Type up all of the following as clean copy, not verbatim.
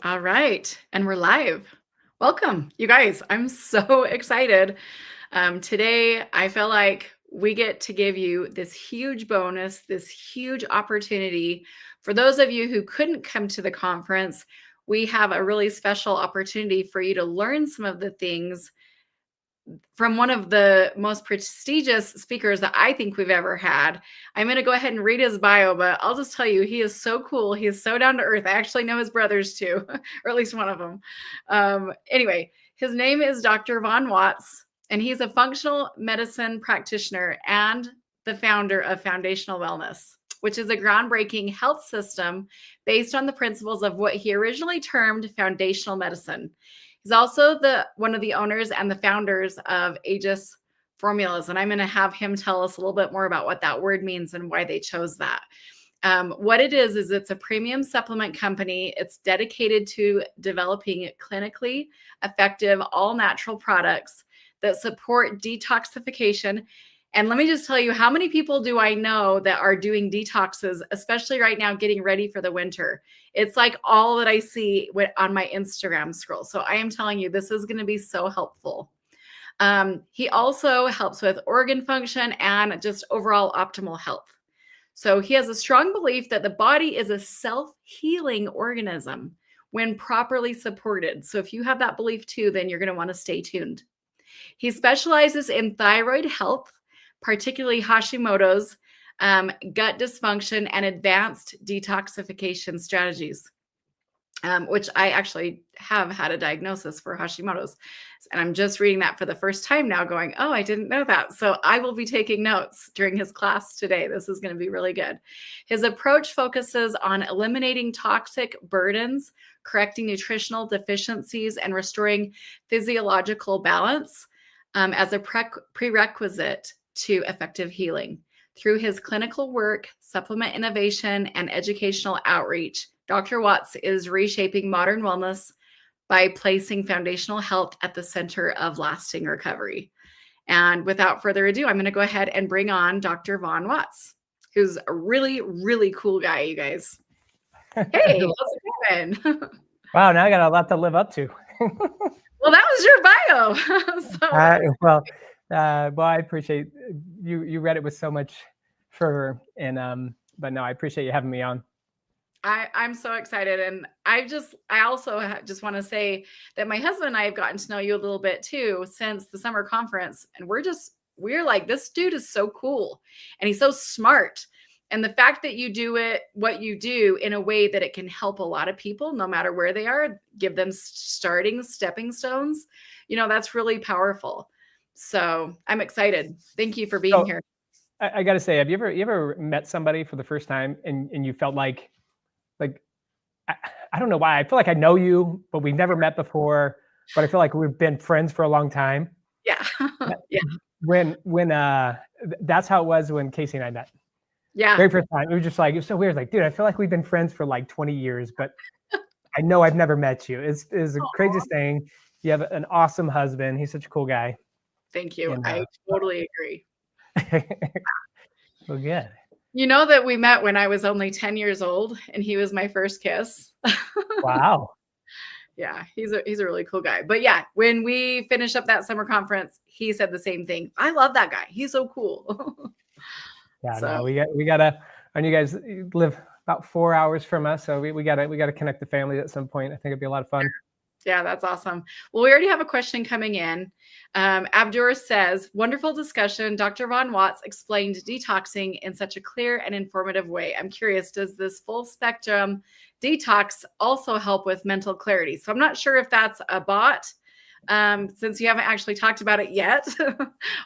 All right, and we're live. Welcome, you guys. I'm so excited. Today, I feel like we get to give you this huge bonus, this huge opportunity. For those of you who couldn't come to the conference, we have a really special opportunity for you to learn some of the things from one of the most prestigious speakers that I think we've ever had. I'm going to go ahead and read his bio, but I'll just tell you, he is so cool. He is so down to earth. I actually know his brothers too, or at least one of them. Anyway, his name is Dr. Von Watts, and he's a functional medicine practitioner and the founder of Foundational Wellness, which is a groundbreaking health system based on the principles of what he originally termed foundational medicine. He's also one of the owners and the founders of Aegis Formulas, and I'm going to have him tell us a little bit more about what that word means and why they chose that. What it is it's a premium supplement company. It's dedicated to developing clinically effective, all natural products that support detoxification. And let me just tell you, how many people do I know that are doing detoxes, especially right now, getting ready for the winter? It's like all that I see on my Instagram scroll. So I am telling you, this is going to be so helpful. He also helps with organ function and just overall optimal health. So he has a strong belief that the body is a self-healing organism when properly supported. So if you have that belief too, then you're going to want to stay tuned. He specializes in thyroid health, particularly Hashimoto's, gut dysfunction, and advanced detoxification strategies, which I actually have had a diagnosis for Hashimoto's. And I'm just reading that for the first time now going, oh, I didn't know that. So I will be taking notes during his class today. This is going to be really good. His approach focuses on eliminating toxic burdens, correcting nutritional deficiencies, and restoring physiological balance as a prerequisite to effective healing. Through his clinical work, supplement innovation, and educational outreach, Dr. Watts is reshaping modern wellness by placing foundational health at the center of lasting recovery. And without further ado, I'm going to go ahead and bring on Dr. Von Watts, who's a really, really cool guy, you guys. Hey, how's it going? Wow, now I got a lot to live up to. Well, that was your bio. Well, I appreciate you read it with so much fervor, and but no, I appreciate you having me on. I'm so excited. And I also just want to say that my husband and I have gotten to know you a little bit too since the summer conference. And we're like, this dude is so cool and he's so smart. And the fact that you do what you do in a way that it can help a lot of people, no matter where they are, give them stepping stones, that's really powerful. So I'm excited. Thank you for being here. I got to say, have you ever met somebody for the first time and you felt like I don't know why. I feel like I know you, but we've never met before. But I feel like we've been friends for a long time. Yeah. Yeah. When that's how it was when Casey and I met. Yeah. Very first time. It was just like, it was so weird. Like, dude, I feel like we've been friends for like 20 years, but I know I've never met you. It's the craziest thing. You have an awesome husband. He's such a cool guy. Thank you. And, I totally agree. Well, good. You know that we met when I was only 10 years old and he was my first kiss. Wow. Yeah, he's a really cool guy. But yeah, when we finished up that summer conference, he said the same thing. I love that guy. He's so cool. Yeah, so. No, we gotta, and you guys live about 4 hours from us, so we gotta connect the families at some point. I think it'd be a lot of fun. Yeah, that's awesome. Well, we already have a question coming in. Abdur says, wonderful discussion. Dr. Von Watts explained detoxing in such a clear and informative way. I'm curious, does this full spectrum detox also help with mental clarity? So I'm not sure if that's a bot, since you haven't actually talked about it yet,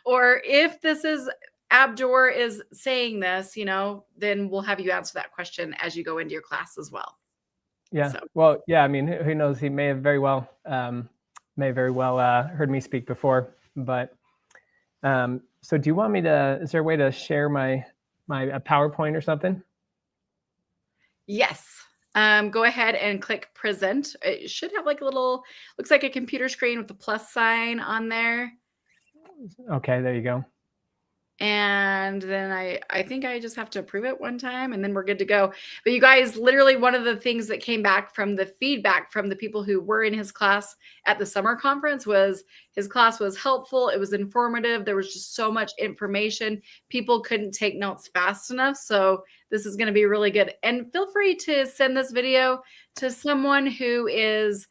or if this is Abdur is saying this, then we'll have you answer that question as you go into your class as well. Yeah. So. Well, yeah. I mean, who knows? He may have very well heard me speak before. But so, do you want me to? Is there a way to share my PowerPoint or something? Yes. Go ahead and click present. It should have like a little, looks like a computer screen with the plus sign on there. Okay, there you go. and then I think I just have to approve it one time, and then we're good to go. But you guys, literally one of the things that came back from the feedback from the people who were in his class at the summer conference was his class was helpful. It was informative. There was just so much information. People couldn't take notes fast enough. So this is going to be really good. And feel free to send this video to someone who is,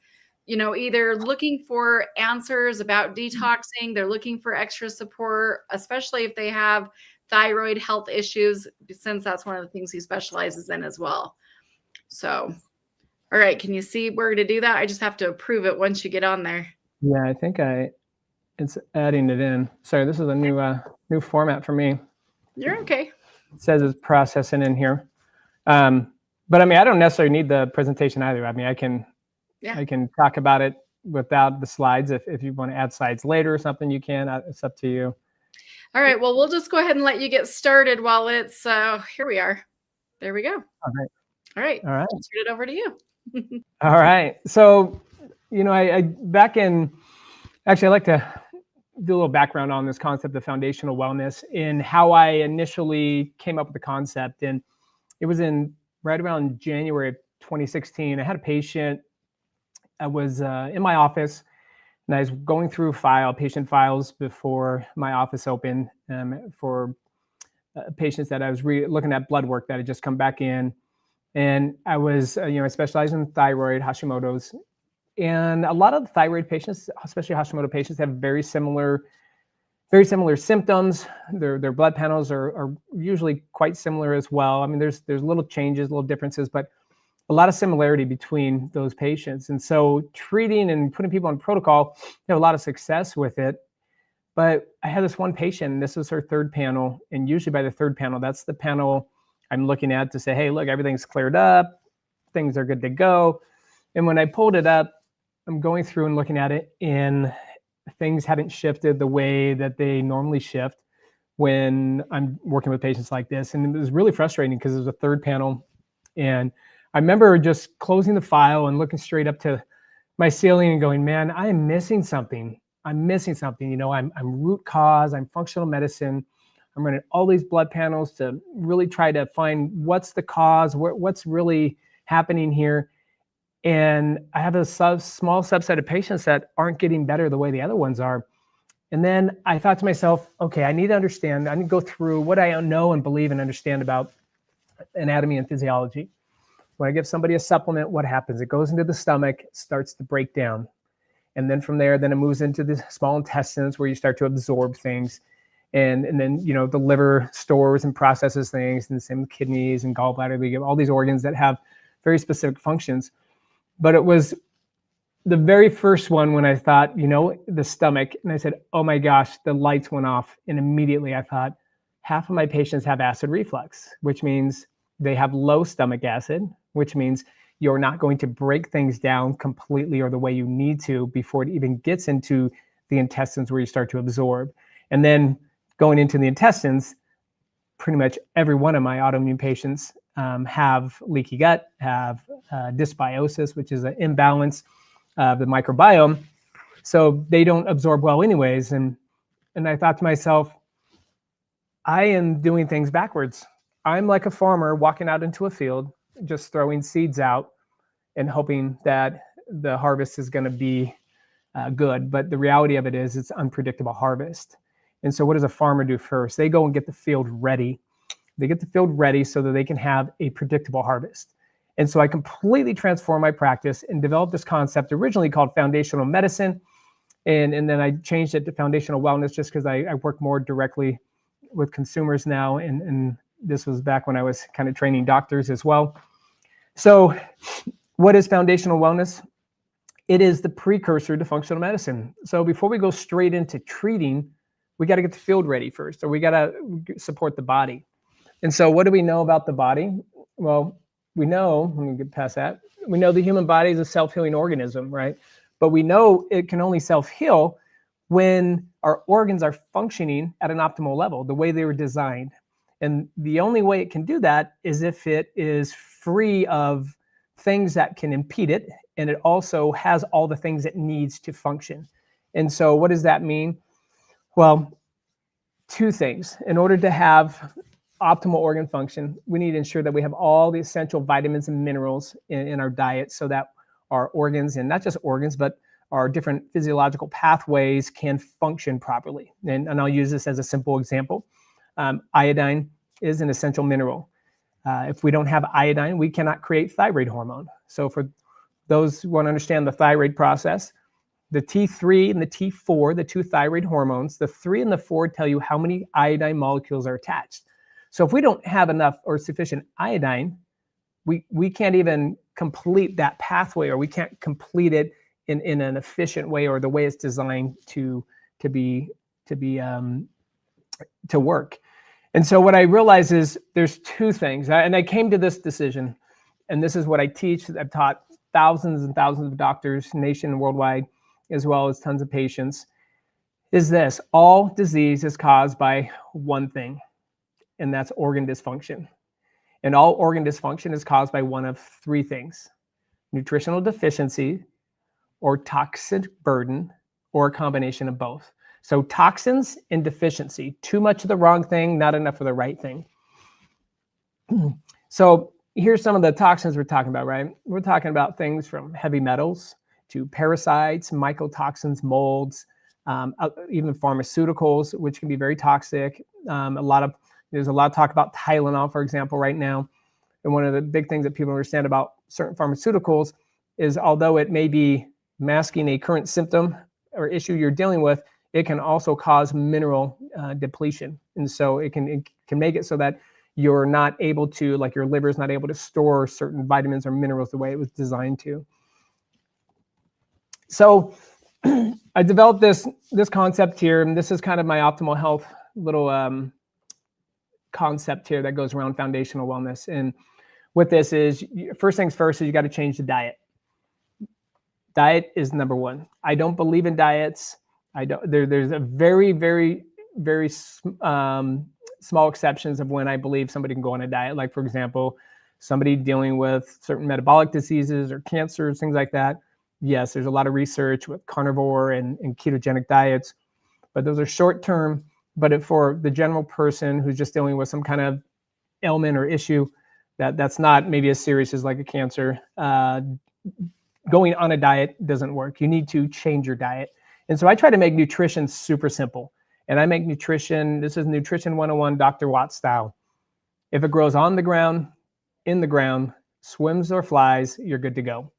either looking for answers about detoxing, they're looking for extra support, especially if they have thyroid health issues, since that's one of the things he specializes in as well. So, all right, can you see where to do that? I just have to approve it once you get on there. Yeah, I think it's adding it in. Sorry, this is a new format for me. You're okay. It says it's processing in here. But I mean, I don't necessarily need the presentation either. I mean, I can talk about it without the slides. If you want to add slides later or something, you can. It's up to you. All right. Well, we'll just go ahead and let you get started while it's here we are. There we go. All right. All right. All right. I'll turn it over to you. All right. So, I back in, actually, I'd like to do a little background on this concept of foundational wellness and how I initially came up with the concept. And it was right around January of 2016. I had a patient. I was in my office, and I was going through patient files before my office opened for patients that I was looking at blood work that had just come back in. And I was, I specialize in thyroid, Hashimoto's. And a lot of the thyroid patients, especially Hashimoto patients, have very similar symptoms. Their blood panels are usually quite similar as well. I mean, there's little changes, little differences, but a lot of similarity between those patients. And so treating and putting people on protocol, have a lot of success with it. But I had this one patient, and this was her third panel. And usually by the third panel, that's the panel I'm looking at to say, hey, look, everything's cleared up. Things are good to go. And when I pulled it up, I'm going through and looking at it, and things hadn't shifted the way that they normally shift when I'm working with patients like this. And it was really frustrating because it was a third panel. And I remember just closing the file and looking straight up to my ceiling and going, man, I am missing something. I'm missing something. I'm root cause, I'm functional medicine. I'm running all these blood panels to really try to find what's the cause, what's really happening here. And I have a small subset of patients that aren't getting better the way the other ones are. And then I thought to myself, okay, I need to go through what I know and believe and understand about anatomy and physiology. When I give somebody a supplement, what happens? It goes into the stomach, starts to break down. And then from there, then it moves into the small intestines where you start to absorb things. And then, the liver stores and processes things, and the same with kidneys and gallbladder. We give all these organs that have very specific functions. But it was the very first one when I thought, the stomach, and I said, oh my gosh, the lights went off. And immediately I thought, half of my patients have acid reflux, which means they have low stomach acid, which means you're not going to break things down completely or the way you need to before it even gets into the intestines where you start to absorb. And then going into the intestines, pretty much every one of my autoimmune patients have leaky gut, have dysbiosis, which is an imbalance of the microbiome. So they don't absorb well anyways. And I thought to myself, I am doing things backwards. I'm like a farmer walking out into a field, just throwing seeds out and hoping that the harvest is going to be good. But the reality of it is it's unpredictable harvest. And so what does a farmer do first? They go and get the field ready. They get the field ready so that they can have a predictable harvest. And so I completely transformed my practice and developed this concept originally called foundational medicine. And then I changed it to foundational wellness just because I work more directly with consumers now. And this was back when I was kind of training doctors as well. So what is foundational wellness? It is the precursor to functional medicine. So before we go straight into treating, we got to get the field ready first, or we got to support the body. And so what do we know about the body? Well, we know, let me get past that. We know the human body is a self-healing organism, right? But we know it can only self-heal when our organs are functioning at an optimal level, the way they were designed. And the only way it can do that is if it is free of things that can impede it, and it also has all the things it needs to function. And so what does that mean? Well, two things. In order to have optimal organ function, we need to ensure that we have all the essential vitamins and minerals in our diet so that our organs, and not just organs, but our different physiological pathways can function properly. And I'll use this as a simple example. Iodine is an essential mineral. If we don't have iodine, we cannot create thyroid hormone. So for those who want to understand the thyroid process, the T3 and the T4, the two thyroid hormones, the 3 and the 4 tell you how many iodine molecules are attached. So if we don't have enough or sufficient iodine, we can't even complete that pathway, or we can't complete it in an efficient way, or the way it's designed to work. And so what I realized is there's two things, and I came to this decision, and this is what I teach. I've taught thousands and thousands of doctors nation and worldwide, as well as tons of patients, is this: all disease is caused by one thing, and that's organ dysfunction. And all organ dysfunction is caused by one of three things: nutritional deficiency, or toxic burden, or a combination of both. So toxins and deficiency, too much of the wrong thing, not enough of the right thing. So here's some of the toxins we're talking about, right? We're talking about things from heavy metals to parasites, mycotoxins, molds, even pharmaceuticals, which can be very toxic. There's a lot of talk about Tylenol, for example, right now. And one of the big things that people understand about certain pharmaceuticals is, although it may be masking a current symptom or issue you're dealing with, it can also cause mineral depletion. And so it can make it so that you're not able to, like your liver is not able to store certain vitamins or minerals the way it was designed to. So I developed this concept here, and this is kind of my optimal health little concept here that goes around foundational wellness. And what this is, first things first, is you got to change the diet. Diet is number one. I don't believe in diets. There's a very, very, very small exceptions of when I believe somebody can go on a diet. Like, for example, somebody dealing with certain metabolic diseases or cancers, things like that. Yes, there's a lot of research with carnivore and ketogenic diets, but those are short term. But for the general person who's just dealing with some kind of ailment or issue that's not maybe as serious as like a cancer, going on a diet doesn't work. You need to change your diet. And so I try to make nutrition super simple. And I make nutrition, this is Nutrition 101 Dr. Watt style. If it grows on the ground, in the ground, swims or flies, you're good to go.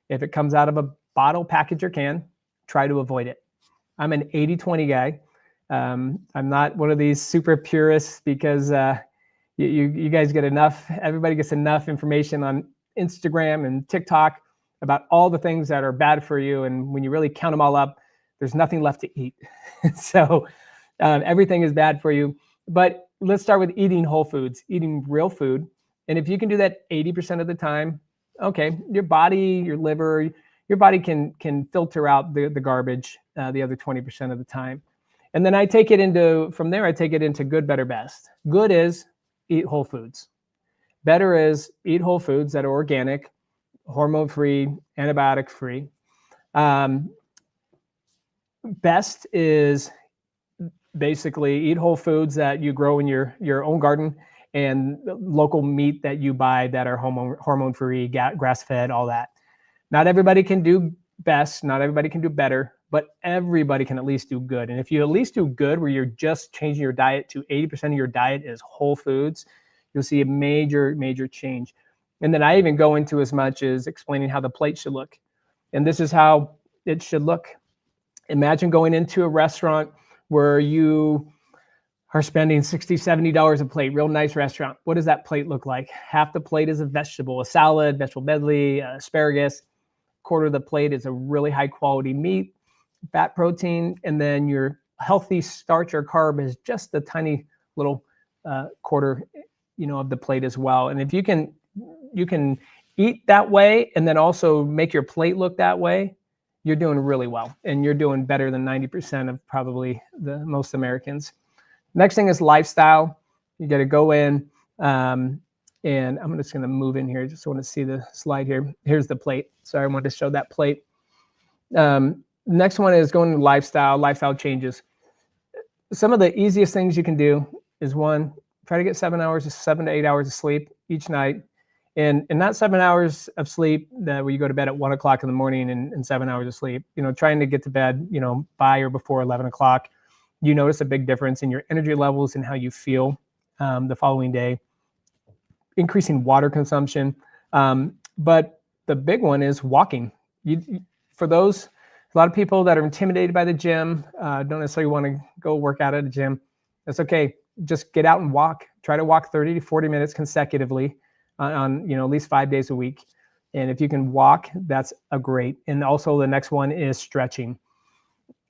If it comes out of a bottle, package, or can, try to avoid it. I'm an 80-20 guy. I'm not one of these super purists, because you guys get enough, everybody gets enough information on Instagram and TikTok about all the things that are bad for you. And when you really count them all up, there's nothing left to eat. So everything is bad for you. But let's start with eating whole foods, eating real food. And if you can do that 80% of the time, okay, your body, your liver, your body can filter out the garbage the other 20% of the time. And then from there, I take it into good, better, best. Good is eat whole foods. Better is eat whole foods that are organic, hormone-free, antibiotic-free. Best is basically eat whole foods that you grow in your own garden, and local meat that you buy that are hormone-free, grass-fed, all that. Not everybody can do best, not everybody can do better, but everybody can at least do good. And if you at least do good, where you're just changing your diet to 80% of your diet is whole foods, you'll see a major, major change. And then I even go into as much as explaining how the plate should look. And this is how it should look. Imagine going into a restaurant where you are spending $60, $70 a plate, real nice restaurant. What does that plate look like? Half the plate is a vegetable, a salad, vegetable medley, asparagus. Quarter of the plate is a really high quality meat, fat, protein, and then your healthy starch or carb is just a tiny little quarter, of the plate as well. And if you can eat that way and then also make your plate look that way, you're doing really well, and you're doing better than 90% of probably the most Americans. Next thing is lifestyle. You got to go in, and I'm just going to move in here. Just want to see the slide here. Here's the plate. Sorry, I wanted to show that plate. Next one is going to lifestyle changes. some of the easiest things you can do is one, try to get 7 to 8 hours of sleep each night. And not 7 hours of sleep that where you go to bed at 1 o'clock in the morning and 7 hours of sleep, trying to get to bed, by or before 11 o'clock. You notice a big difference in your energy levels and how you feel the following day. Increasing water consumption. But the big one is walking. For those, a lot of people that are intimidated by the gym, don't necessarily want to go work out at a gym. That's okay. Just get out and walk. Try to walk 30 to 40 minutes consecutively on at least 5 days a week. And if you can walk, that's a great. And also the next one is stretching.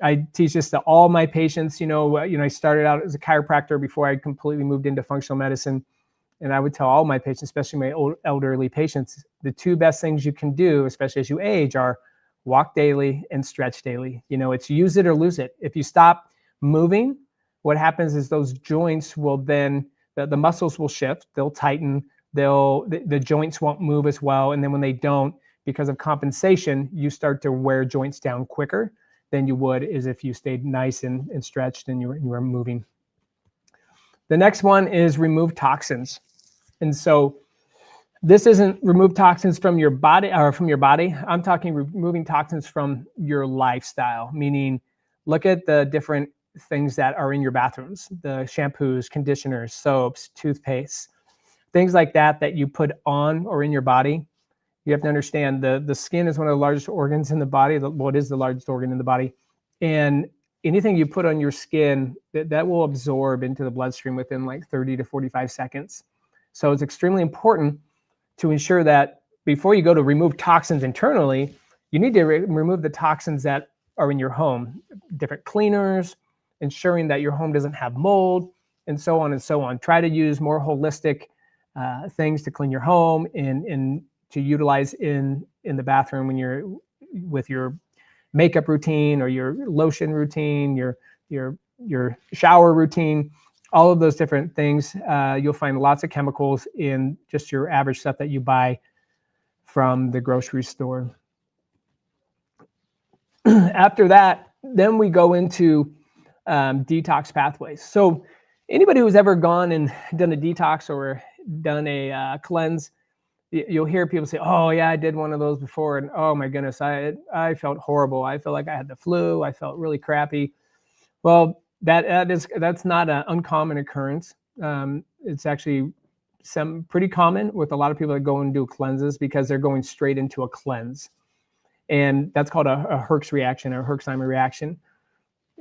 I teach this to all my patients. I started out as a chiropractor before I completely moved into functional medicine. And I would tell all my patients, especially my old elderly patients, the two best things you can do, especially as you age, are walk daily and stretch daily. It's use it or lose it. If you stop moving, what happens is those joints will then, the muscles will shift, they'll tighten, the joints won't move as well. And then when they don't, because of compensation, you start to wear joints down quicker than you would as if you stayed nice and stretched and you were moving. The next one is remove toxins. And so this isn't remove toxins from your body or from your body. I'm talking removing toxins from your lifestyle, meaning look at the different things that are in your bathrooms, the shampoos, conditioners, soaps, toothpaste, things like that you put on or in your body. You have to understand the skin is one of the largest organs in the body. What is the largest organ in the body? And anything you put on your skin, that will absorb into the bloodstream within like 30 to 45 seconds. So it's extremely important to ensure that before you go to remove toxins internally, you need to remove the toxins that are in your home, different cleaners, ensuring that your home doesn't have mold, and so on and so on. Try to use more holistic things to clean your home and to utilize in the bathroom when you're with your makeup routine or your lotion routine, your shower routine, all of those different things. You'll find lots of chemicals in just your average stuff that you buy from the grocery store. After that, then we go into detox pathways. So anybody who's ever gone and done a detox or done a cleanse, you'll hear people say, oh yeah, I did one of those before. And oh my goodness, I felt horrible. I felt like I had the flu. I felt really crappy. Well, that's not an uncommon occurrence. It's actually pretty common with a lot of people that go and do cleanses because they're going straight into a cleanse. And that's called a Herx reaction or Herxheimer reaction.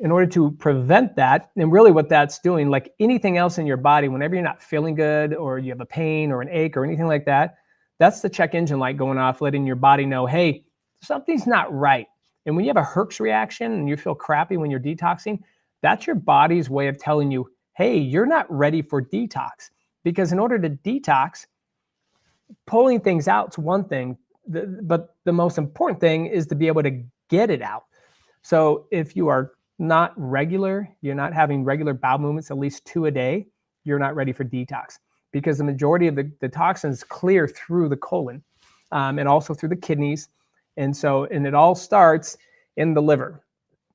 In order to prevent that, and really what that's doing, like anything else in your body, whenever you're not feeling good or you have a pain or an ache or anything like that, that's the check engine light going off, letting your body know, hey, something's not right. And when you have a Herx reaction and you feel crappy when you're detoxing, that's your body's way of telling you, hey, you're not ready for detox. Because in order to detox, pulling things out is one thing, but the most important thing is to be able to get it out. So if you are not regular, you're not having regular bowel movements, at least 2 a day, you're not ready for detox, because the majority of the toxins clear through the colon and also through the kidneys. And it all starts in the liver.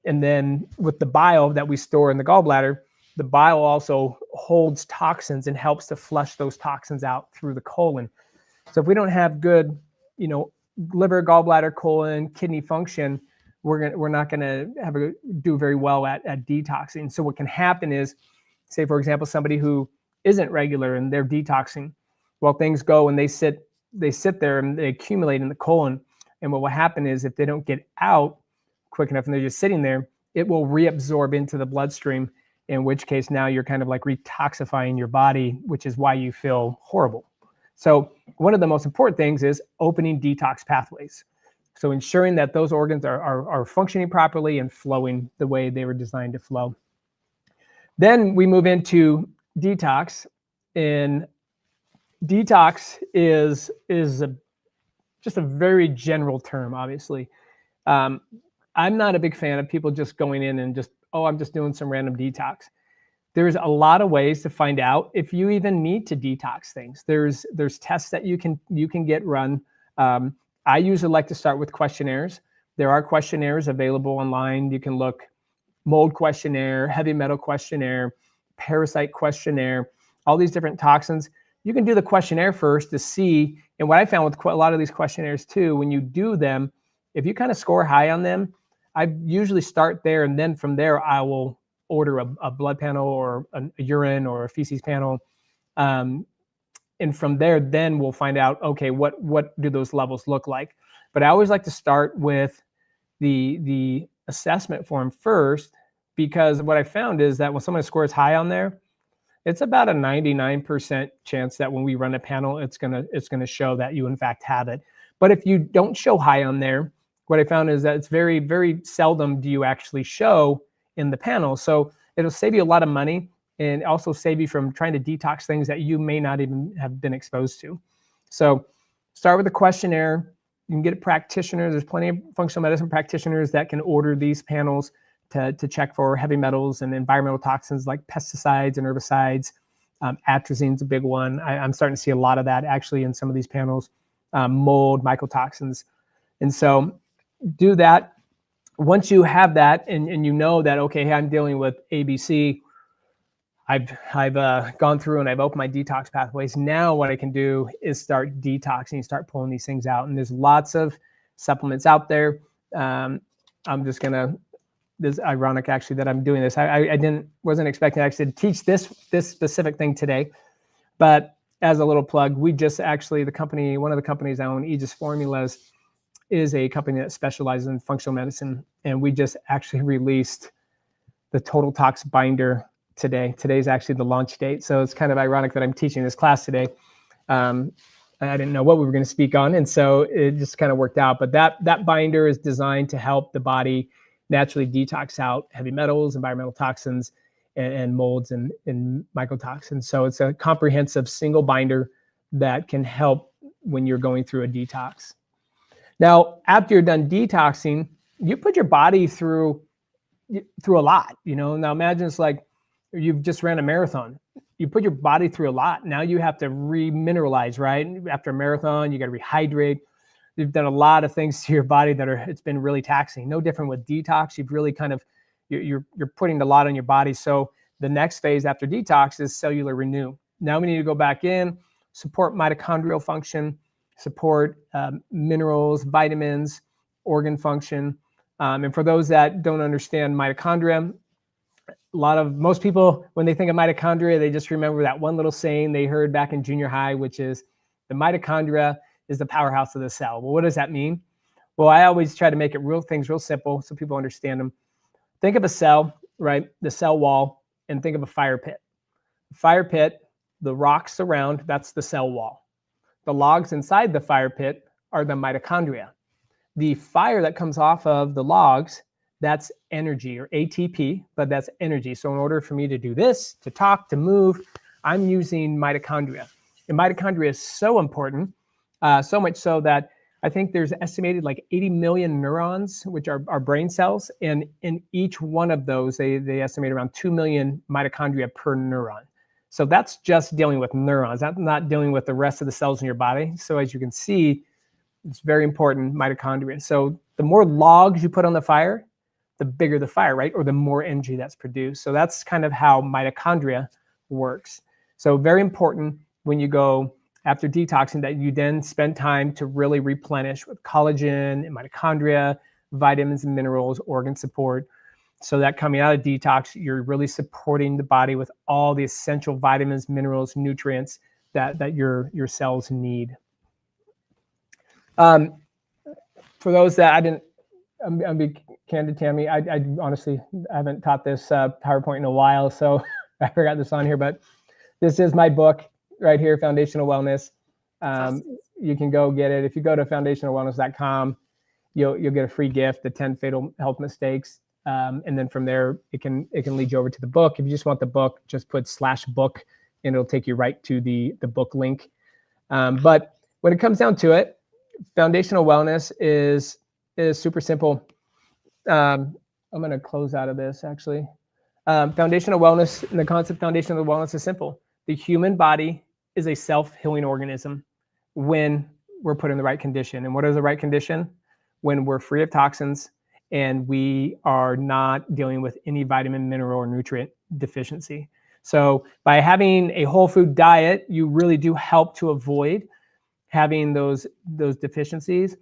And then with the bile that we store in the gallbladder, the bile also holds toxins and helps to flush those toxins out through the colon. So if we don't have good, liver, gallbladder, colon, kidney function, we're not going to do very well at detoxing. So what can happen is, say for example, somebody who isn't regular and they're detoxing, well, things go and they sit there and they accumulate in the colon. And what will happen is if they don't get out quick enough and they're just sitting there, it will reabsorb into the bloodstream, in which case now you're kind of like retoxifying your body, which is why you feel horrible. So one of the most important things is opening detox pathways. So ensuring that those organs are functioning properly and flowing the way they were designed to flow. Then we move into detox. And detox is just a very general term, obviously. I'm not a big fan of people just going in and I'm just doing some random detox. There's a lot of ways to find out if you even need to detox things. There's tests that you can get run. I usually like to start with questionnaires. There are questionnaires available online. You can look mold questionnaire, heavy metal questionnaire, parasite questionnaire, all these different toxins. You can do the questionnaire first to see. And what I found with a lot of these questionnaires too, when you do them, if you kind of score high on them, I usually start there, and then from there I will order a blood panel or a urine or a feces panel. And from there, then we'll find out, okay, what do those levels look like? But I always like to start with the assessment form first, because what I found is that when someone scores high on there, it's about a 99% chance that when we run a panel, it's gonna show that you in fact have it. But if you don't show high on there, what I found is that it's very, very seldom do you actually show in the panel. So it'll save you a lot of money, and also save you from trying to detox things that you may not even have been exposed to. So start with a questionnaire. You can get a practitioner. There's plenty of functional medicine practitioners that can order these panels to check for heavy metals and environmental toxins like pesticides and herbicides. Atrazine's a big one. I'm starting to see a lot of that actually in some of these panels. Mold, mycotoxins. And so do that. Once you have that, and you know that, okay, hey, I'm dealing with ABC, I've gone through and I've opened my detox pathways. Now what I can do is start detoxing, start pulling these things out. And there's lots of supplements out there. I'm just gonna, this is ironic actually that I'm doing this. I wasn't expecting actually to teach this specific thing today, but as a little plug, we just actually, the company, one of the companies I own, Aegis Formulas, is a company that specializes in functional medicine. And we just actually released the Total Tox binder today. Today's actually the launch date. So it's kind of ironic that I'm teaching this class today. I didn't know what we were going to speak on, and so it just kind of worked out. But that binder is designed to help the body naturally detox out heavy metals, environmental toxins, and molds and mycotoxins. So it's a comprehensive single binder that can help when you're going through a detox. Now, after you're done detoxing, you put your body through a lot. Now imagine it's like you've just ran a marathon. You put your body through a lot. Now you have to remineralize, right? After a marathon, you got to rehydrate. You've done a lot of things to your body it's been really taxing. No different with detox. You've really kind of, you're putting a lot on your body. So the next phase after detox is cellular renew. Now we need to go back in, support mitochondrial function, support minerals, vitamins, organ function. And for those that don't understand mitochondria, most people, when they think of mitochondria, they just remember that one little saying they heard back in junior high, which is the mitochondria is the powerhouse of the cell. Well, what does that mean? Well, I always try to make things real simple so people understand them. Think of a cell, right? The cell wall, and think of a fire pit. Fire pit, the rocks around, that's the cell wall. The logs inside the fire pit are the mitochondria. The fire that comes off of the logs, that's energy, or ATP, but that's energy. So in order for me to do this, to talk, to move, I'm using mitochondria. And mitochondria is so important, so much so that I think there's estimated like 80 million neurons, which are brain cells. And in each one of those, they estimate around 2 million mitochondria per neuron. So that's just dealing with neurons. That's not dealing with the rest of the cells in your body. So as you can see, it's very important, mitochondria. So the more logs you put on the fire, the bigger the fire, right? Or the more energy that's produced. So that's kind of how mitochondria works. So very important when you go after detoxing that you then spend time to really replenish with collagen and mitochondria, vitamins and minerals, organ support. So that coming out of detox, you're really supporting the body with all the essential vitamins, minerals, nutrients that your cells need. For those that I'm be candid, Tammy, I honestly haven't taught this PowerPoint in a while, so I forgot this on here, but this is my book right here, Foundational Wellness. You can go get it. If you go to foundationalwellness.com, you'll get a free gift, the 10 Fatal Health Mistakes. And then from there, it can lead you over to the book. If you just want the book, just put /book and it'll take you right to the book link. But when it comes down to it, foundational wellness is super simple. I'm going to close out of this actually. Foundational wellness, and the concept foundational wellness is simple. The human body is a self-healing organism when we're put in the right condition. And what is the right condition? When we're free of toxins and we are not dealing with any vitamin, mineral, or nutrient deficiency. So by having a whole food diet, you really do help to avoid having those deficiencies.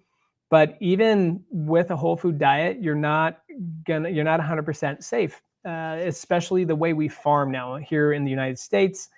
But even with a whole food diet, you're not 100% safe, especially the way we farm now here in the United States.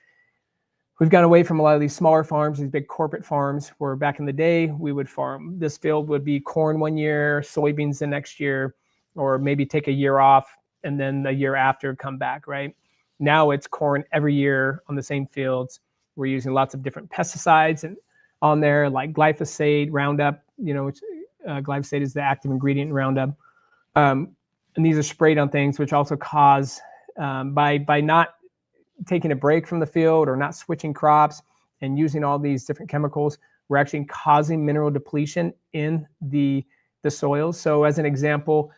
We've gone away from a lot of these smaller farms, these big corporate farms, where back in the day we would farm. This field would be corn one year, soybeans the next year, or maybe take a year off and then the year after come back, right? Now it's corn every year on the same fields. We're using lots of different pesticides and on there, like glyphosate, Roundup, which glyphosate is the active ingredient in Roundup. And these are sprayed on things, which also cause, by not taking a break from the field or not switching crops and using all these different chemicals, we're actually causing mineral depletion in the soils. So as an example,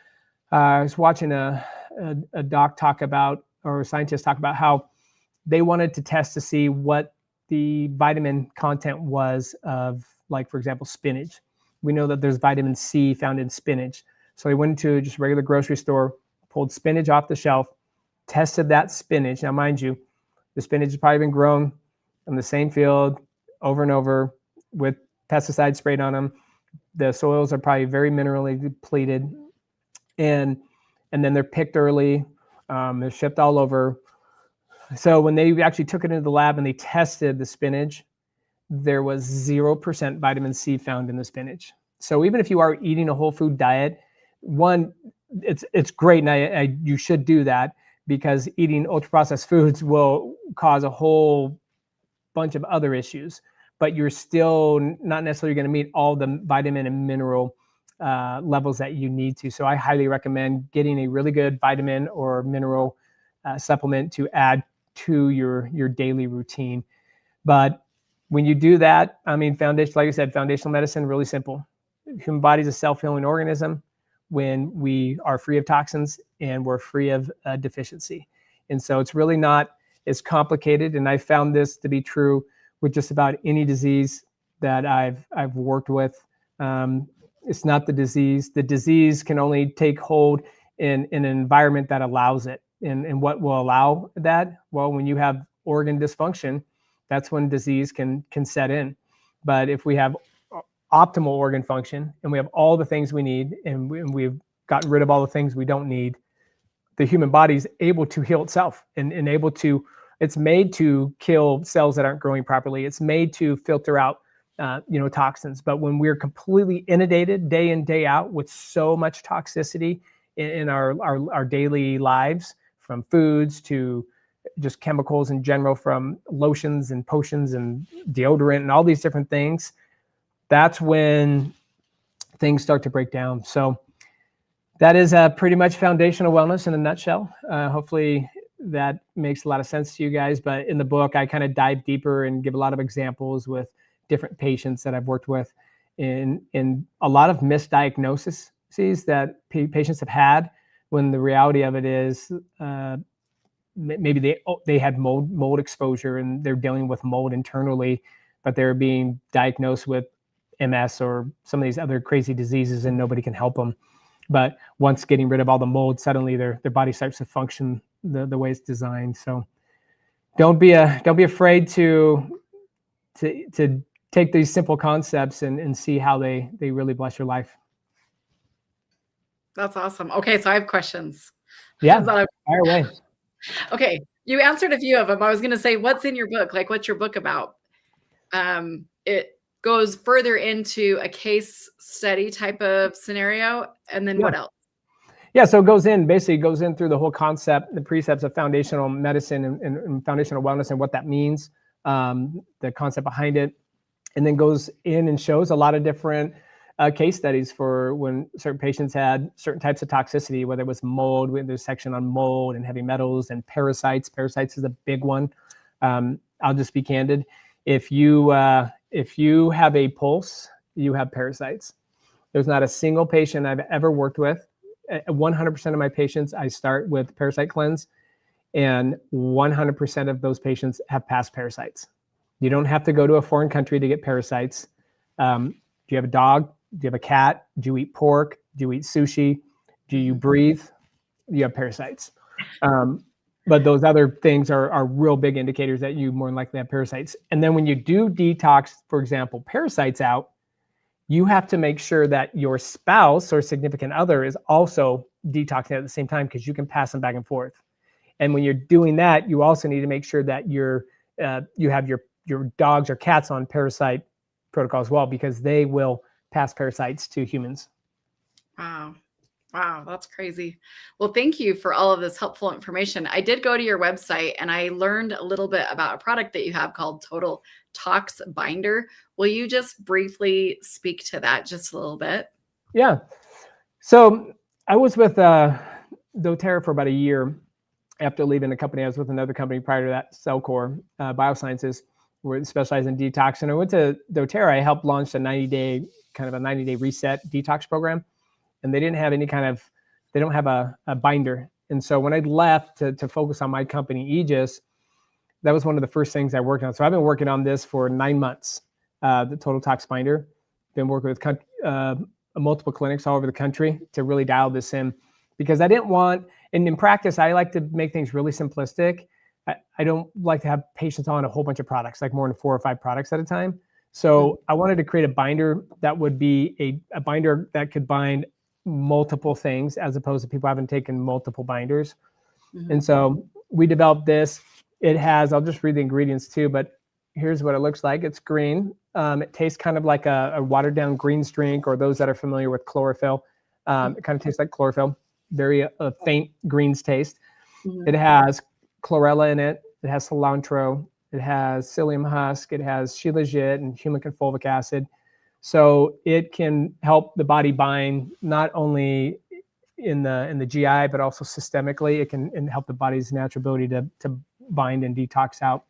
I was watching a doc talk about, or a scientist talk about how they wanted to test to see what the vitamin content was of, like, for example, spinach. We know that there's vitamin C found in spinach. So they went to just a regular grocery store, pulled spinach off the shelf, tested that spinach. Now, mind you, the spinach has probably been grown in the same field over and over with pesticides sprayed on them. The soils are probably very minerally depleted, and then they're picked early. They're shipped all over. So when they actually took it into the lab and they tested the spinach, there was 0% vitamin C found in the spinach. So even if you are eating a whole food diet, one, it's great, and you should do that, because eating ultra processed foods will cause a whole bunch of other issues, but you're still not necessarily going to meet all the vitamin and mineral levels that you need to. So I highly recommend getting a really good vitamin or mineral supplement to add to your daily routine. But when you do that, I mean, like I said, foundational medicine, really simple. Human body is a self-healing organism when we are free of toxins and we're free of deficiency. And so it's really not as complicated. And I found this to be true with just about any disease that I've worked with. It's not the disease. The disease can only take hold in an environment that allows it. And what will allow that? Well, when you have organ dysfunction, that's when disease can set in. But if we have optimal organ function and we have all the things we need, and we've gotten rid of all the things we don't need, the human body is able to heal itself and able to, it's made to kill cells that aren't growing properly. It's made to filter out toxins. But when we're completely inundated day in, day out with so much toxicity in our daily lives, from foods to just chemicals in general, from lotions and potions and deodorant and all these different things, that's when things start to break down. So that is pretty much foundational wellness in a nutshell. Hopefully that makes a lot of sense to you guys. But in the book, I kind of dive deeper and give a lot of examples with different patients that I've worked with in a lot of misdiagnoses that patients have had, when the reality of it is maybe they had mold exposure and they're dealing with mold internally, but they're being diagnosed with MS or some of these other crazy diseases and nobody can help them. But once getting rid of all the mold, suddenly their body starts to function the way it's designed. So don't be afraid to take these simple concepts and see how they really bless your life. That's awesome. Okay, so I have questions. Yeah, fire away. Okay, you answered a few of them. I was going to say, what's in your book? Like, what's your book about? It goes further into a case study type of scenario, and then what else? Yeah, so it basically goes in through the whole concept, the precepts of foundational medicine and foundational wellness and what that means, the concept behind it, and then goes in and shows a lot of different case studies for when certain patients had certain types of toxicity, whether it was mold. There's a section on mold and heavy metals and parasites. Parasites is a big one. I'll just be candid. If you have a pulse, you have parasites. There's not a single patient I've ever worked with. 100% of my patients, I start with parasite cleanse, and 100% of those patients have past parasites. You don't have to go to a foreign country to get parasites. Do you have a dog? Do you have a cat? Do you eat pork? Do you eat sushi? Do you breathe? You have parasites. But those other things are real big indicators that you more than likely have parasites. And then when you do detox, for example, parasites out, you have to make sure that your spouse or significant other is also detoxing at the same time, because you can pass them back and forth. And when you're doing that, you also need to make sure that you have your dogs or cats on parasite protocol as well, because they will pass parasites to humans. Wow. Wow, that's crazy. Well, thank you for all of this helpful information. I did go to your website and I learned a little bit about a product that you have called Total Tox Binder. Will you just briefly speak to that just a little bit? Yeah. So I was with doTERRA for about a year after leaving the company. I was with another company prior to that, Cellcore Biosciences, where it specialized in detox. And I went to doTERRA. I helped launch a 90-day reset detox program. And they didn't have they don't have a binder. And so when I left to focus on my company, Aegis, that was one of the first things I worked on. So I've been working on this for 9 months, the Total Tox Binder. Been working with multiple clinics all over the country to really dial this in, because I didn't want, and in practice, I like to make things really simplistic. I don't like to have patients on a whole bunch of products, like more than 4 or 5 products at a time. So I wanted to create a binder that would be a binder that could bind multiple things, as opposed to people having taken multiple binders. And so we developed this. It has, I'll just read the ingredients too, but here's what it looks like. It's green. It tastes kind of like a watered down greens drink, or those that are familiar with chlorophyll. It kind of tastes like chlorophyll, very faint greens taste. It has chlorella in it. It has cilantro. It has psyllium husk. It has shilajit and humic and fulvic acid. So it can help the body bind not only in the GI, but also systemically. It can help the body's natural ability to bind and detox out.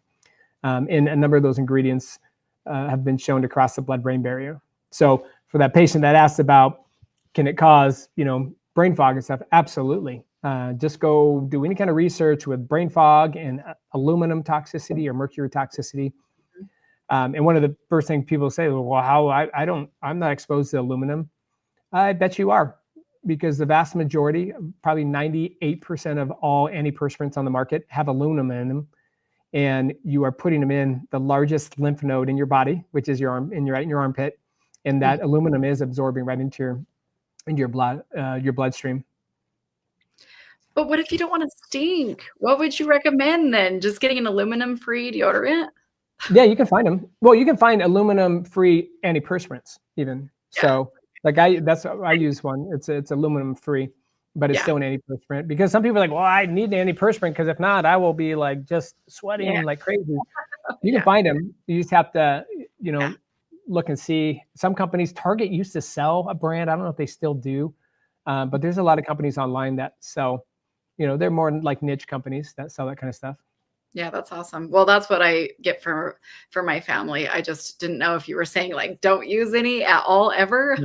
And a number of those ingredients have been shown to cross the blood-brain barrier. So for that patient that asked about, can it cause, brain fog and stuff? Absolutely. Just go do any kind of research with brain fog and aluminum toxicity or mercury toxicity. And one of the first things people say, well, I'm not exposed to aluminum. I bet you are, because the vast majority, probably 98% of all antiperspirants on the market have aluminum in them. And you are putting them in the largest lymph node in your body, which is right in your armpit. And that aluminum is absorbing right into your bloodstream. But what if you don't want to stink? What would you recommend then? Just getting an aluminum-free deodorant? Yeah, you can find them. Well, you can find aluminum-free antiperspirants even. Yeah. So like I use one. It's aluminum-free, but it's still an antiperspirant, because some people are like, well, I need an antiperspirant, because if not, I will be like just sweating like crazy. You can find them. You just have to, look and see. Some companies, Target used to sell a brand. I don't know if they still do, but there's a lot of companies online that sell, they're more like niche companies that sell that kind of stuff. Yeah, that's awesome. Well, that's what I get for my family. I just didn't know if you were saying like don't use any at all ever,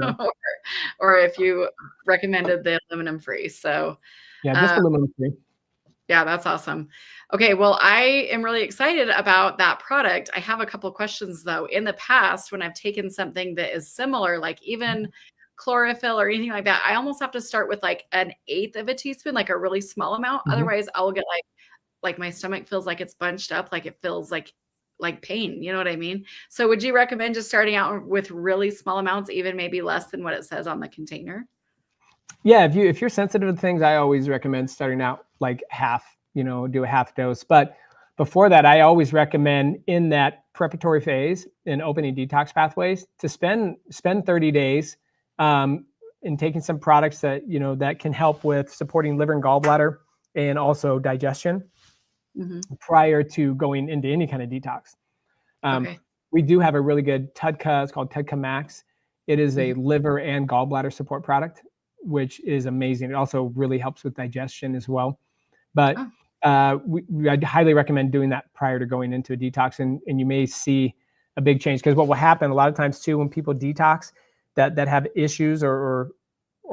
or if you recommended the aluminum free. So yeah, just aluminum free. Yeah, that's awesome. Okay, well, I am really excited about that product. I have a couple of questions though. In the past, when I've taken something that is similar, like even chlorophyll or anything like that, I almost have to start with like 1/8 of a teaspoon, like a really small amount. Otherwise, I will get like my stomach feels like it's bunched up, like it feels like pain. You know what I mean? So would you recommend just starting out with really small amounts, even maybe less than what it says on the container? Yeah, if you're sensitive to things, I always recommend starting out like half, do a half dose. But before that, I always recommend in that preparatory phase in opening detox pathways to spend 30 days in taking some products that, that can help with supporting liver and gallbladder and also digestion prior to going into any kind of detox. We do have a really good TUDCA. It's called TUDCA Max. It is a liver and gallbladder support product, which is amazing. It also really helps with digestion as well. But I'd highly recommend doing that prior to going into a detox, and you may see a big change. Because what will happen a lot of times too, when people detox that have issues or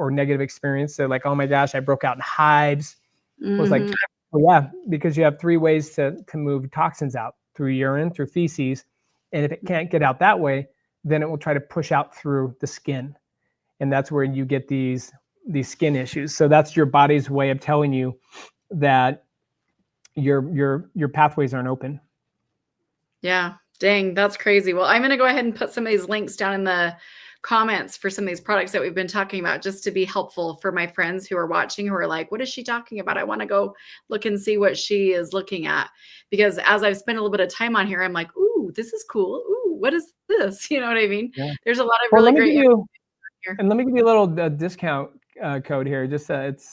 negative experience, they're like, oh my gosh, I broke out in hives. It was like, well, yeah, because you have 3 ways to move toxins out: through urine, through feces. And if it can't get out that way, then it will try to push out through the skin. And that's where you get these these skin issues. So that's your body's way of telling you that your pathways aren't open. Yeah. Dang, that's crazy. Well, I'm going to go ahead and put some of these links down in the comments for some of these products that we've been talking about, just to be helpful for my friends who are watching, who are like, what is she talking about? I want to go look and see what she is looking at. Because as I've spent a little bit of time on here, I'm like, ooh, this is cool. Ooh, what is this? You know what I mean? Yeah. There's a lot of Well, really let me great give you here. and let me give you a little discount code here. Just it's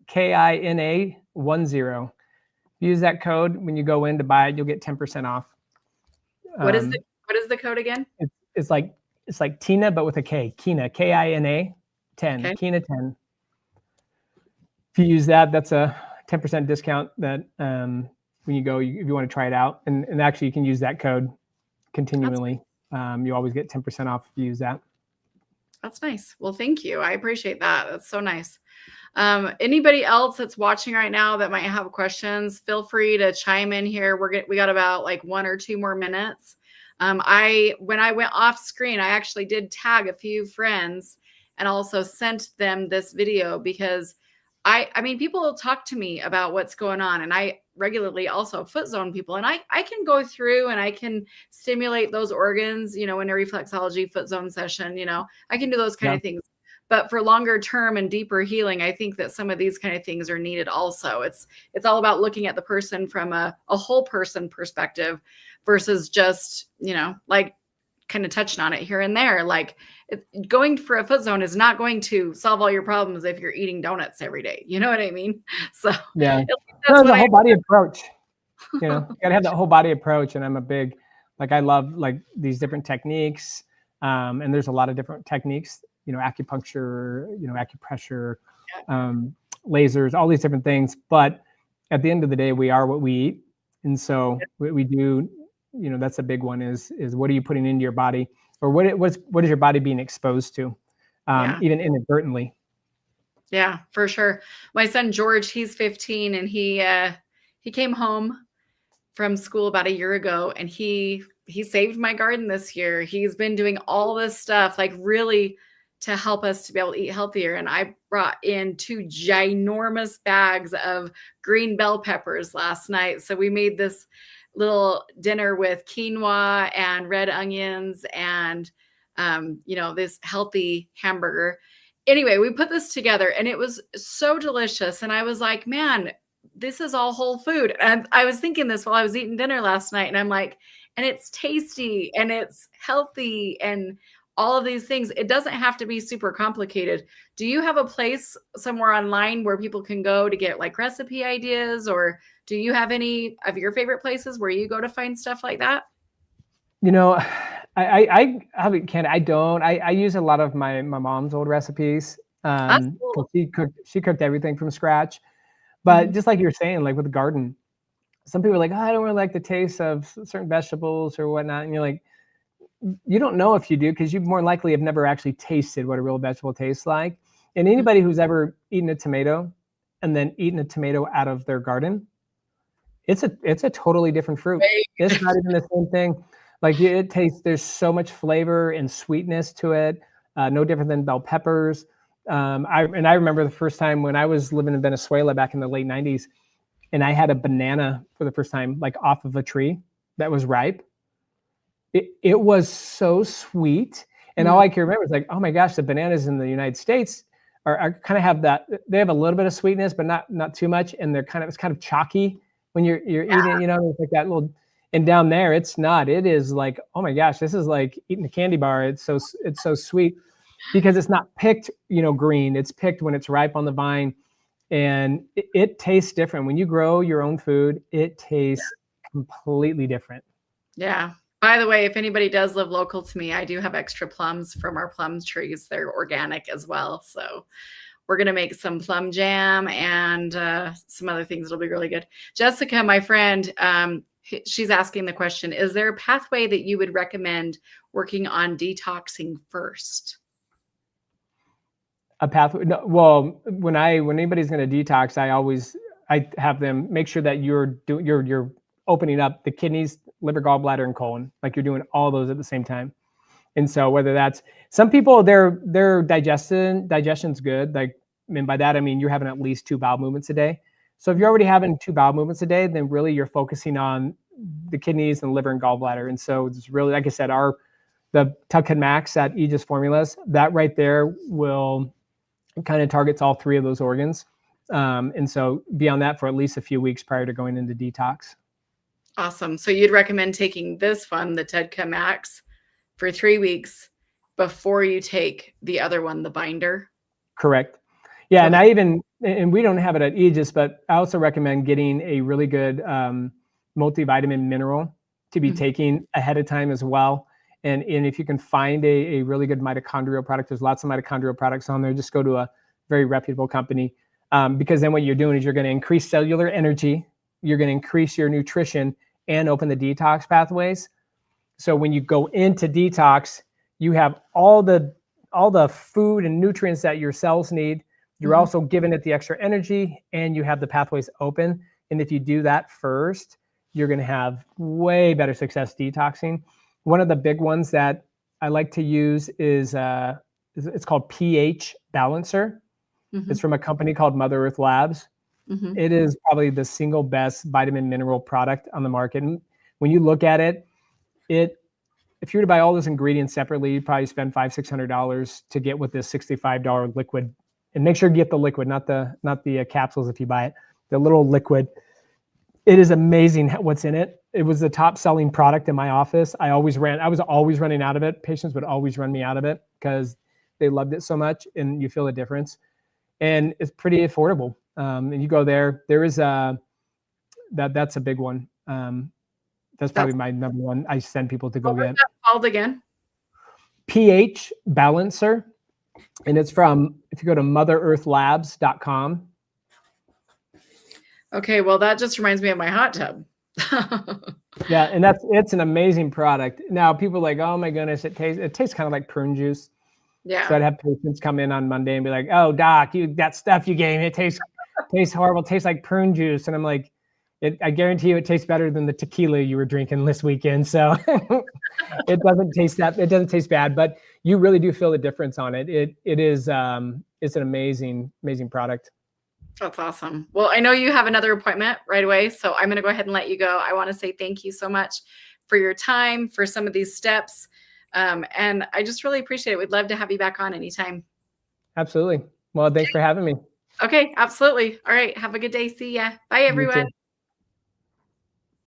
KINA 10. Use that code when you go in to buy it. You'll get 10% off. What is the code again? It's like Tina, but with a K. Kina, KINA 10. Okay. Kina 10. If you use that, that's a 10% discount. That when you go, if you want to try it out, and actually you can use that code continually. You always get 10% off if you use that. That's nice. Well, thank you. I appreciate that. That's so nice. Anybody else that's watching right now that might have questions, feel free to chime in here. We got about like 1 or 2 more minutes. When I went off screen, I actually did tag a few friends and also sent them this video, because I mean, people talk to me about what's going on, and I regularly also foot zone people, and I can go through and I can stimulate those organs, in a reflexology foot zone session, I can do those kind of things. But for longer term and deeper healing, I think that some of these kind of things are needed also. It's all about looking at the person from a whole person perspective versus just, like kind of touching on it here and there. Like, going for a foot zone is not going to solve all your problems if you're eating donuts every day. You know what I mean? So yeah, that's the whole body approach. You gotta have that whole body approach. And I'm a big, I love like these different techniques. And there's a lot of different techniques, acupuncture, acupressure, lasers, all these different things. But at the end of the day, we are what we eat. And so we do, that's a big one is what are you putting into your body, or what is your body being exposed to, even inadvertently. Yeah, for sure. My son, George, he's 15, and he came home from school about a year ago, and he saved my garden this year. He's been doing all this stuff, like really to help us to be able to eat healthier. And I brought in 2 ginormous bags of green bell peppers last night. So we made this little dinner with quinoa and red onions and, this healthy hamburger. Anyway, we put this together and it was so delicious. And I was like, man, this is all whole food. And I was thinking this while I was eating dinner last night, and I'm like, and it's tasty and it's healthy and all of these things. It doesn't have to be super complicated. Do you have a place somewhere online where people can go to get like recipe ideas, or do you have any of your favorite places where you go to find stuff like that? I don't. I use a lot of my mom's old recipes. Cool. She cooked everything from scratch. But just like you're saying, like with the garden, some people are like, oh, I don't really like the taste of certain vegetables or whatnot. And you're like, you don't know if you do, because you more likely have never actually tasted what a real vegetable tastes like. And anybody who's ever eaten a tomato and then eaten a tomato out of their garden, it's a totally different fruit. It's not even the same thing. Like it tastes, there's so much flavor and sweetness to it. No different than bell peppers. I remember the first time when I was living in Venezuela back in the late 90s, and I had a banana for the first time, like off of a tree that was ripe. It was so sweet. And all I can remember is like, oh my gosh, the bananas in the United States are kind of have that, they have a little bit of sweetness, but not too much. And it's kind of chalky when you're eating it, it's like that little, and down there, it's not, it is like, oh my gosh, this is like eating a candy bar. It's so sweet because it's not picked, green. It's picked when it's ripe on the vine, and it tastes different. When you grow your own food, it tastes completely different. Yeah. By the way, if anybody does live local to me, I do have extra plums from our plum trees. They're organic as well. So we're going to make some plum jam and some other things that'll be really good. Jessica, my friend, she's asking the question, is there a pathway that you would recommend working on detoxing first? A pathway? No, well, when anybody's going to detox, I have them make sure that you're opening up the kidneys, liver, gallbladder, and colon. Like you're doing all those at the same time. And so whether that's, some people, their digestion's good. Like And by that, I mean you're having at least 2 bowel movements a day. So if you're already having 2 bowel movements a day, then really you're focusing on the kidneys and liver and gallbladder. And so it's really, like I said, the Tuck Max at Aegis Formulas, that right there will kind of targets all 3 of those organs. And so be on that for at least a few weeks prior to going into detox. Awesome. So you'd recommend taking this one, the Tedka Max, for 3 weeks before you take the other one, the binder? Correct. Yeah. Okay. And we don't have it at Aegis, but I also recommend getting a really good multivitamin mineral to be taking ahead of time as well. And if you can find a really good mitochondrial product, there's lots of mitochondrial products on there. Just go to a very reputable company, because then what you're doing is you're going to increase cellular energy, you're going to increase your nutrition, and open the detox pathways. So when you go into detox, you have all the food and nutrients that your cells need. You're also giving it the extra energy, and you have the pathways open. And if you do that first, you're going to have way better success detoxing. One of the big ones that I like to use is it's called pH Balancer. It's from a company called Mother Earth Labs. It is probably the single best vitamin mineral product on the market. And when you look at it, if you were to buy all those ingredients separately, you'd probably spend $500-$600 to get with this $65 liquid. And make sure you get the liquid, not the capsules if you buy it. The little liquid. It is amazing what's in it. It was the top selling product in my office. I was always running out of it. Patients would always run me out of it because they loved it so much, and you feel the difference. And it's pretty affordable. And you go there. There is that's a big one. That's probably my number one. I send people to go What was get. that called again? pH Balancer. And it's from, if you go to motherearthlabs.com. Okay, well, that just reminds me of my hot tub. Yeah, and it's an amazing product. Now people are like, oh my goodness, it tastes kind of like prune juice. Yeah. So I'd have patients come in on Monday and be like, oh doc, that stuff you gave me, it tastes horrible, it tastes like prune juice. And I'm like, I guarantee you it tastes better than the tequila you were drinking this weekend. So it doesn't taste bad, but you really do feel the difference on it. It's an amazing product. That's awesome. Well, I know you have another appointment right away, so I'm going to go ahead and let you go. I want to say thank you so much for your time, for some of these steps. And I just really appreciate it. We'd love to have you back on anytime. Absolutely. Well, thanks for having me. Okay, absolutely. All right. Have a good day. See ya. Bye, everyone.